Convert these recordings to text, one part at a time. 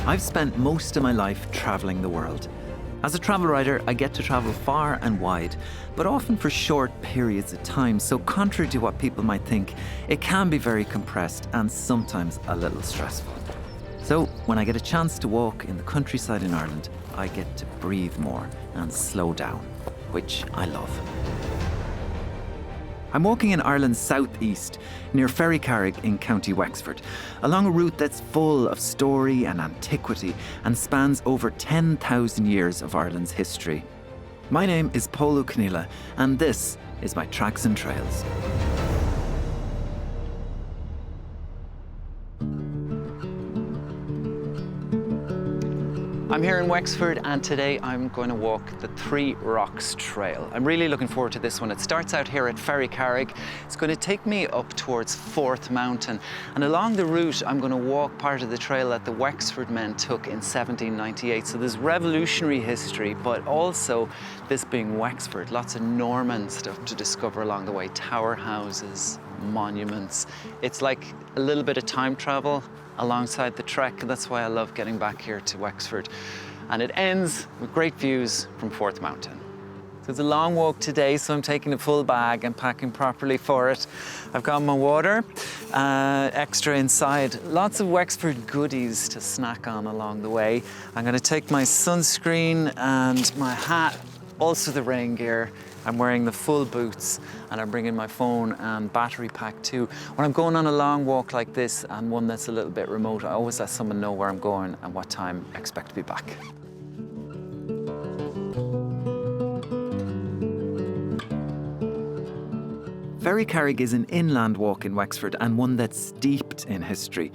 I've spent most of my life travelling the world. As a travel writer, I get to travel far and wide, but often for short periods of time, so contrary to what people might think, it can be very compressed and sometimes a little stressful. So when I get a chance to walk in the countryside in Ireland, I get to breathe more and slow down, which I love. I'm walking in Ireland's southeast, near Ferrycarrig in County Wexford, along a route that's full of story and antiquity and spans over 10,000 years of Ireland's history. My name is Pól Ó'Conghaile, and this is my Tracks and Trails. I'm here in Wexford, and today I'm going to walk the Three Rocks Trail. I'm really looking forward to this one. It starts out here at Ferrycarrig. It's going to take me up towards Fourth Mountain, and along the route I'm going to walk part of the trail that the Wexford men took in 1798. So there's revolutionary history, but also this being Wexford, lots of Norman stuff to discover along the way, tower houses, monuments. It's like a little bit of time travel alongside the trek, and that's why I love getting back here to Wexford. And it ends with great views from Fourth Mountain. So it's a long walk today, so I'm taking a full bag and packing properly for it. I've got my water, extra inside. Lots of Wexford goodies to snack on along the way. I'm going to take my sunscreen and my hat, also the rain gear. I'm wearing the full boots, and I'm bringing my phone and battery pack too. When I'm going on a long walk like this and one that's a little bit remote, I always let someone know where I'm going and what time I expect to be back. Ferrycarrig is an inland walk in Wexford and one that's steeped in history.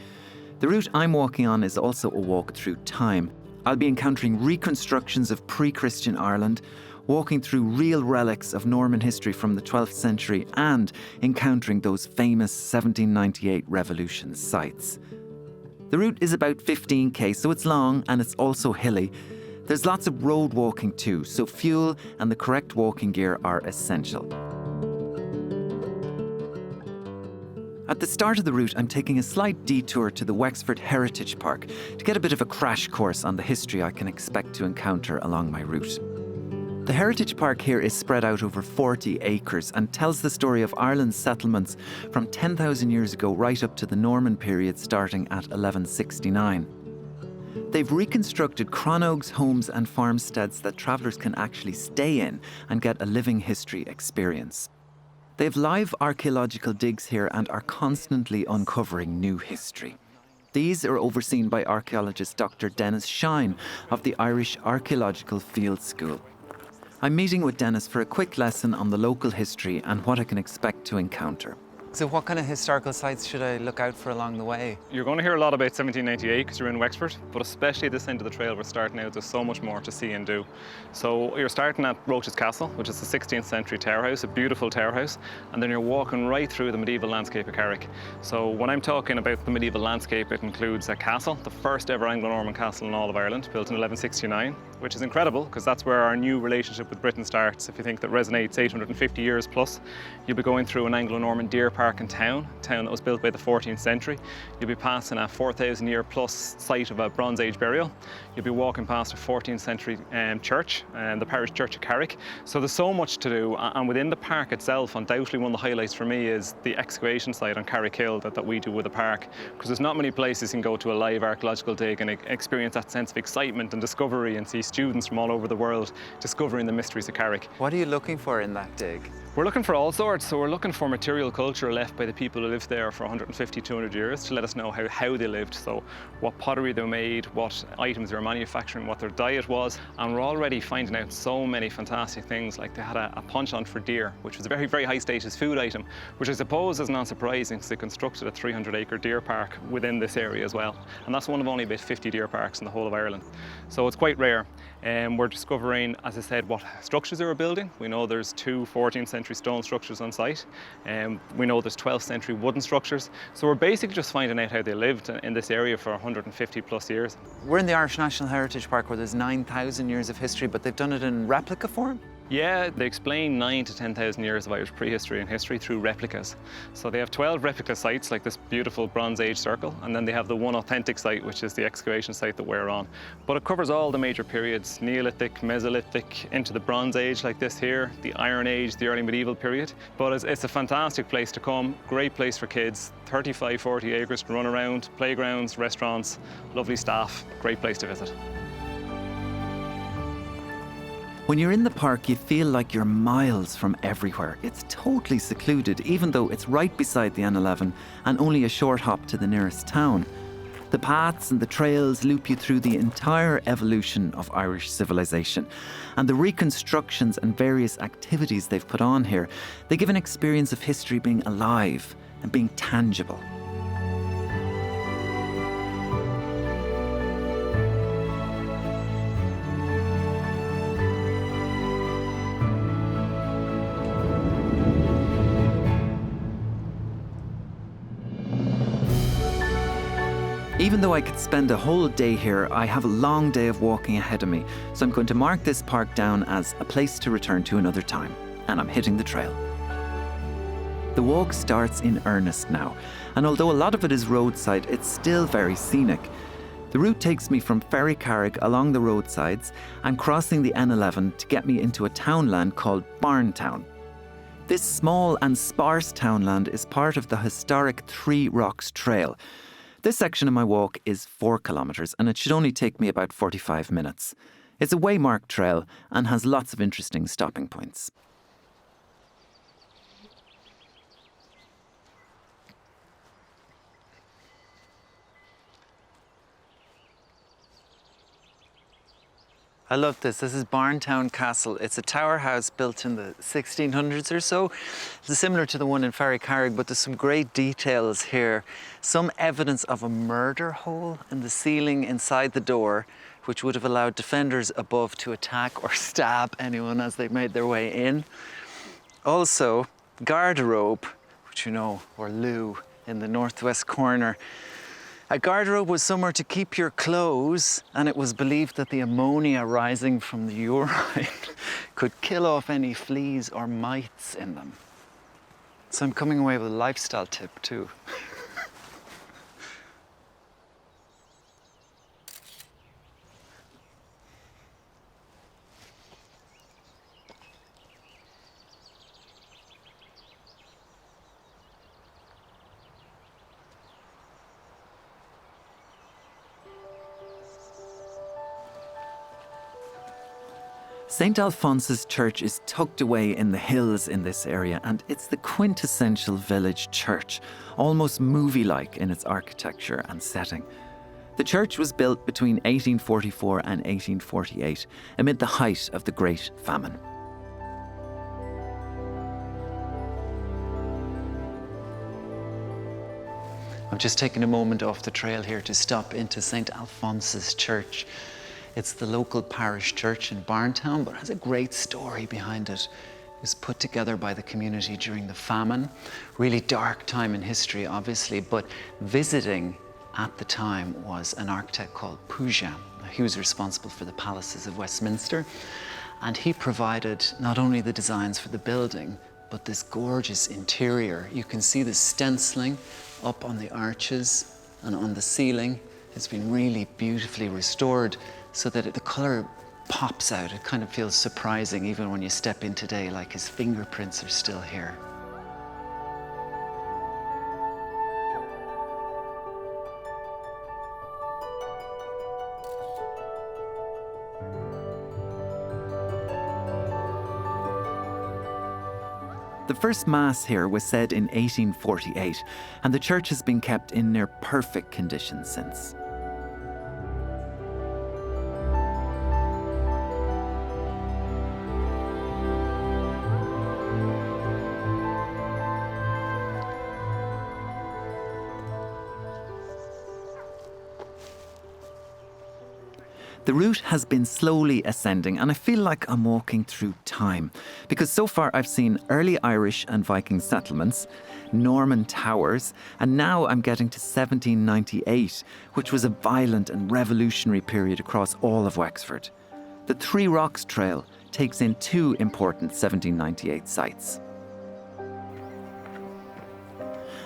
The route I'm walking on is also a walk through time. I'll be encountering reconstructions of pre-Christian Ireland, walking through real relics of Norman history from the 12th century, and encountering those famous 1798 revolution sites. The route is about 15k, so it's long and it's also hilly. There's lots of road walking too, so fuel and the correct walking gear are essential. At the start of the route, I'm taking a slight detour to the Wexford Heritage Park to get a bit of a crash course on the history I can expect to encounter along my route. The Heritage Park here is spread out over 40 acres and tells the story of Ireland's settlements from 10,000 years ago right up to the Norman period starting at 1169. They've reconstructed cronoghes, homes and farmsteads that travellers can actually stay in and get a living history experience. They have live archaeological digs here and are constantly uncovering new history. These are overseen by archaeologist Dr Denis Shine of the Irish Archaeological Field School. I'm meeting with Denis for a quick lesson on the local history and what I can expect to encounter. So what kind of historical sites should I look out for along the way? You're going to hear a lot about 1798 because you're in Wexford, but especially this end of the trail we're starting out, there's so much more to see and do. So you're starting at Roche's Castle, which is the 16th century tower house, a beautiful tower house, and then you're walking right through the medieval landscape of Carrick. So when I'm talking about the medieval landscape, it includes a castle, the first ever Anglo-Norman castle in all of Ireland, built in 1169, which is incredible because that's where our new relationship with Britain starts. If you think that resonates 850 years plus, you'll be going through an Anglo-Norman deer park in town that was built by the 14th century. You'll be passing a 4,000 year plus site of a Bronze Age burial. You'll be walking past a 14th century church, the parish church of Carrick. So there's so much to do, and within the park itself, undoubtedly one of the highlights for me is the excavation site on Carrick Hill that we do with the park, because there's not many places you can go to a live archaeological dig and experience that sense of excitement and discovery and see students from all over the world discovering the mysteries of Carrick. What are you looking for in that dig? We're looking for all sorts, so we're looking for material culture left by the people who lived there for 150, 200 years to let us know how they lived. So what pottery they made, what items they were manufacturing, what their diet was. And we're already finding out so many fantastic things, like they had a penchant for deer, which was a very, very high status food item, which I suppose is not surprising because they constructed a 300-acre deer park within this area as well. And that's one of only about 50 deer parks in the whole of Ireland. So it's quite rare. We're discovering, as I said, what structures they were building. We know there's two 14th century stone structures on site. We know there's 12th century wooden structures. So we're basically just finding out how they lived in this area for 150 plus years. We're in the Irish National Heritage Park where there's 9,000 years of history, but they've done it in replica form? Yeah, they explain 9 to 10,000 years of Irish prehistory and history through replicas. So they have 12 replica sites, like this beautiful Bronze Age circle, and then they have the one authentic site, which is the excavation site that we're on. But it covers all the major periods: Neolithic, Mesolithic, into the Bronze Age like this here, the Iron Age, the early medieval period. But it's a fantastic place to come, great place for kids, 35, 40 acres to run around, playgrounds, restaurants, lovely staff, great place to visit. When you're in the park, you feel like you're miles from everywhere. It's totally secluded, even though it's right beside the N11 and only a short hop to the nearest town. The paths and the trails loop you through the entire evolution of Irish civilisation. And the reconstructions and various activities they've put on here, they give an experience of history being alive and being tangible. Even though I could spend a whole day here, I have a long day of walking ahead of me, so I'm going to mark this park down as a place to return to another time, and I'm hitting the trail. The walk starts in earnest now, and although a lot of it is roadside, it's still very scenic. The route takes me from Ferrycarrig along the roadsides and crossing the N11 to get me into a townland called Barntown. This small and sparse townland is part of the historic Three Rocks Trail. This section of my walk is 4 kilometres and it should only take me about 45 minutes. It's a waymarked trail and has lots of interesting stopping points. I love this. This is Barntown Castle. It's a tower house built in the 1600s or so. It's similar to the one in Ferrycarrig, but there's some great details here. Some evidence of a murder hole in the ceiling inside the door, which would have allowed defenders above to attack or stab anyone as they made their way in. Also, garderobe, which you know, or loo, in the northwest corner. A garderobe was somewhere to keep your clothes, and it was believed that the ammonia rising from the urine could kill off any fleas or mites in them. So I'm coming away with a lifestyle tip too. St Alphonsus Church is tucked away in the hills in this area, and it's the quintessential village church, almost movie-like in its architecture and setting. The church was built between 1844 and 1848, amid the height of the Great Famine. I'm just taking a moment off the trail here to stop into St Alphonsus Church. It's the local parish church in Barntown, but has a great story behind it. It was put together by the community during the famine. Really dark time in history, obviously, but visiting at the time was an architect called Pugin. He was responsible for the palaces of Westminster, and he provided not only the designs for the building, but this gorgeous interior. You can see the stenciling up on the arches and on the ceiling. It's been really beautifully restored, so that the colour pops out. It kind of feels surprising even when you step in today, like his fingerprints are still here. The first Mass here was said in 1848, and the church has been kept in near perfect condition since. The route has been slowly ascending, and I feel like I'm walking through time, because so far I've seen early Irish and Viking settlements, Norman towers, and now I'm getting to 1798, which was a violent and revolutionary period across all of Wexford. The Three Rocks Trail takes in two important 1798 sites.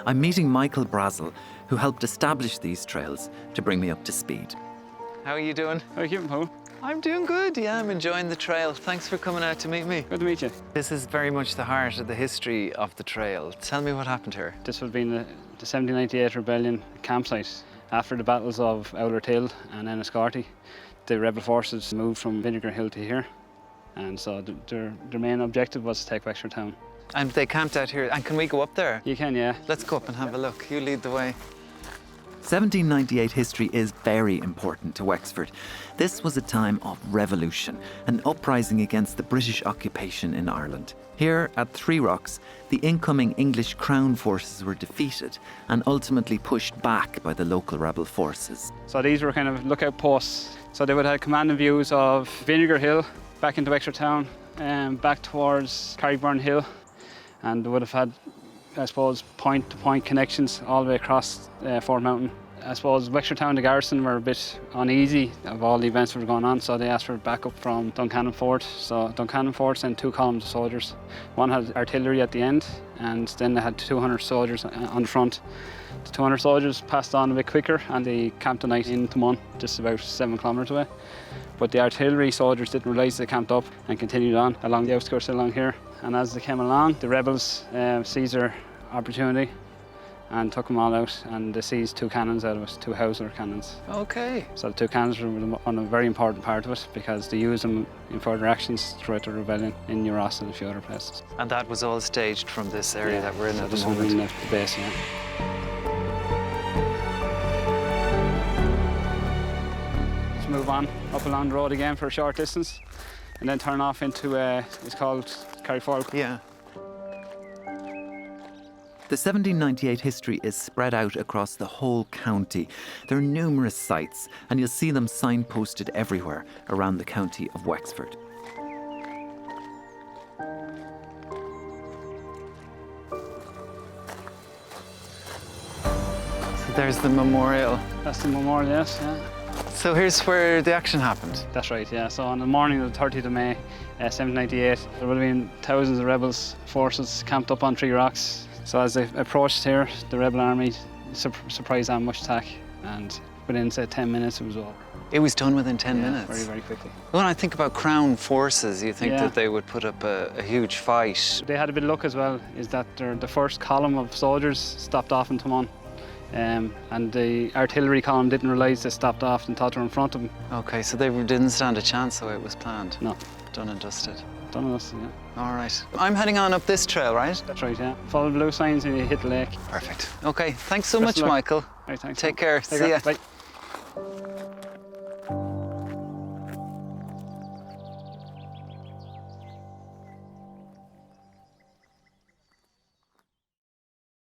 I'm meeting Michael Brazel, who helped establish these trails, to bring me up to speed. How are you doing? How are you keeping, Paul? I'm doing good, yeah, I'm enjoying the trail. Thanks for coming out to meet me. Good to meet you. This is very much the heart of the history of the trail. Tell me what happened here. This would have been the 1798 rebellion campsite. After the battles of Owlert Hill and Enniscorthy, the rebel forces moved from Vinegar Hill to here. And so their main objective was to take Wexford town. And they camped out here. And can we go up there? You can, yeah. Let's go up and have a look. You lead the way. 1798 history is very important to Wexford. This was a time of revolution, an uprising against the British occupation in Ireland. Here at Three Rocks, the incoming English Crown forces were defeated and ultimately pushed back by the local rebel forces. So these were kind of lookout posts. So they would have commanding views of Vinegar Hill, back into Wexford town, and back towards Carrickburn Hill. And they would have had, I suppose, point-to-point connections all the way across Fort Mountain. I suppose Wexford town and the garrison were a bit uneasy of all the events that were going on, so they asked for backup from Duncannon Fort. So Duncannon Fort sent two columns of soldiers. One had artillery at the end, and then they had 200 soldiers on the front. The 200 soldiers passed on a bit quicker, and they camped the night in Tumon, just about 7 kilometres away. But the artillery soldiers didn't realise they camped up and continued on along the outskirts along here. And as they came along, the rebels seized their opportunity and took them all out, and they seized 2 cannons out of it, 2 Hauser cannons. Okay. So the 2 cannons were a very important part of it because they used them in further actions throughout the rebellion in New Ross and a few other places. And that was all staged from this area that we're in at the this moment. was in the base, yeah. Let's move on up along the road again for a short distance and then turn off into, it's called Carrickburn. Yeah. The 1798 history is spread out across the whole county. There are numerous sites, and you'll see them signposted everywhere around the county of Wexford. So there's the memorial. That's the memorial, yes, yeah. So here's where the action happened. That's right, yeah. So on the morning of the 30th of May, 1798, there would have been thousands of rebels forces camped up on Three Rocks. So as they approached here, the rebel army surprised ambush attack, and within, say, 10 minutes it was over. It was done within 10 minutes? Very, very quickly. When I think about Crown forces, you think that they would put up a huge fight. They had a bit of luck as well, is that the first column of soldiers stopped off in Tumon. And the artillery column didn't realise they stopped off and thought they were in front of them. Okay, so they didn't stand a chance the way it was planned? No. Done and dusted. Done and dusted, yeah. All right. I'm heading on up this trail, right? That's right, yeah. Follow the blue signs and you hit the lake. Perfect. Okay, thanks so Best much, of luck. Michael. Right, thanks. Take care. Take See care. ya. Bye.